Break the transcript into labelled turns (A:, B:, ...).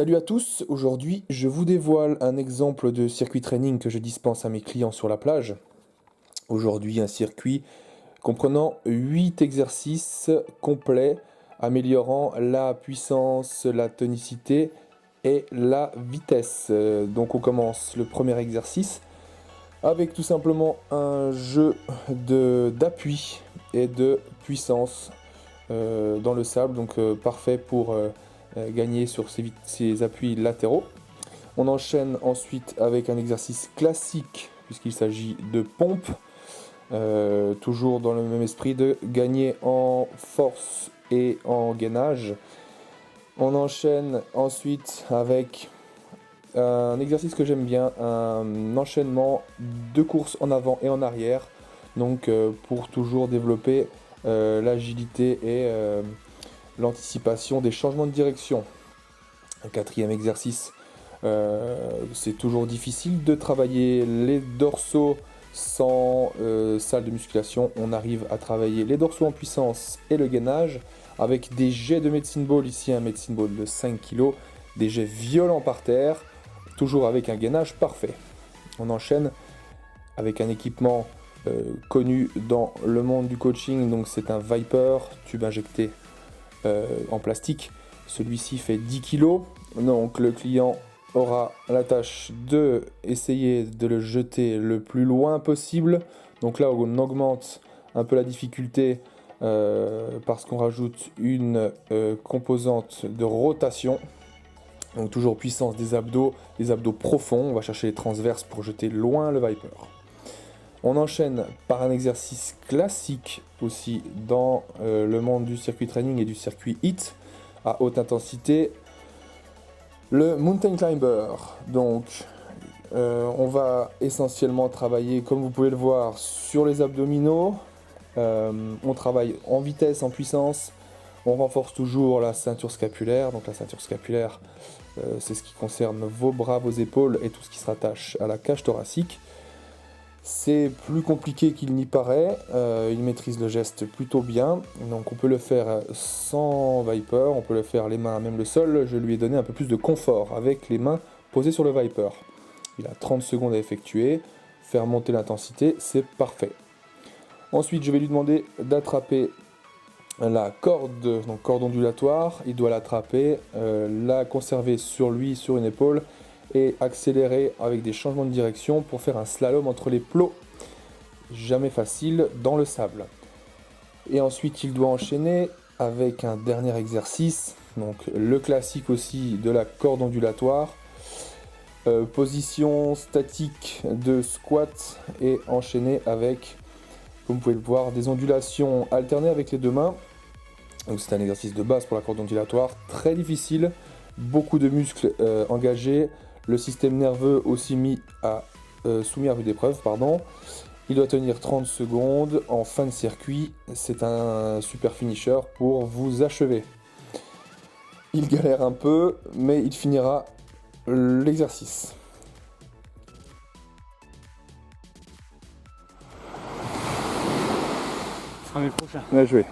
A: Salut à tous, aujourd'hui je vous dévoile un exemple de circuit training que je dispense à mes clients sur la plage. Aujourd'hui un circuit comprenant 8 exercices complets améliorant la puissance, la tonicité et la vitesse. Donc on commence le premier exercice avec tout simplement un jeu d'appui et de puissance dans le sable, donc parfait pour gagner sur ces appuis latéraux. On enchaîne ensuite avec un exercice classique puisqu'il s'agit de pompe, toujours dans le même esprit de gagner en force et en gainage. On enchaîne ensuite avec un exercice que j'aime bien, un enchaînement de courses en avant et en arrière, donc pour toujours développer l'agilité et l'anticipation des changements de direction. Un quatrième exercice, c'est toujours difficile de travailler les dorsaux sans salle de musculation. On arrive à travailler les dorsaux en puissance et le gainage avec des jets de medicine ball, ici un medicine ball de 5 kg, des jets violents par terre, toujours avec un gainage parfait. On enchaîne avec un équipement connu dans le monde du coaching, donc c'est un Viper, tube injecté en plastique. Celui-ci fait 10 kg, donc le client aura la tâche de essayer de le jeter le plus loin possible. Donc là on augmente un peu la difficulté parce qu'on rajoute une composante de rotation. Donc toujours puissance des abdos profonds, on va chercher les transverses pour jeter loin le Viper. On enchaîne par un exercice classique aussi dans le monde du circuit training et du circuit HIIT à haute intensité, le Mountain Climber. Donc on va essentiellement travailler, comme vous pouvez le voir, sur les abdominaux. On travaille en vitesse, en puissance. On renforce toujours la ceinture scapulaire. Donc la ceinture scapulaire, c'est ce qui concerne vos bras, vos épaules et tout ce qui se rattache à la cage thoracique. C'est plus compliqué qu'il n'y paraît, il maîtrise le geste plutôt bien, donc on peut le faire sans Viper, on peut le faire les mains à même le sol. Je lui ai donné un peu plus de confort avec les mains posées sur le Viper. Il a 30 secondes à effectuer, faire monter l'intensité, c'est parfait. Ensuite je vais lui demander d'attraper la corde, donc corde ondulatoire, il doit l'attraper, la conserver sur lui, sur une épaule, et accélérer avec des changements de direction pour faire un slalom entre les plots. Jamais facile dans le sable. Et ensuite il doit enchaîner avec un dernier exercice, donc le classique aussi de la corde ondulatoire, position statique de squat et enchaîner avec, comme vous pouvez le voir, des ondulations alternées avec les deux mains. Donc c'est un exercice de base pour la corde ondulatoire, très difficile, beaucoup de muscles engagés, le système nerveux aussi soumis à rude épreuve, pardon. Il doit tenir 30 secondes en fin de circuit, c'est un super finisher pour vous achever. Il galère un peu, mais il finira l'exercice.
B: Ce sera mes prochains.
A: Bien joué.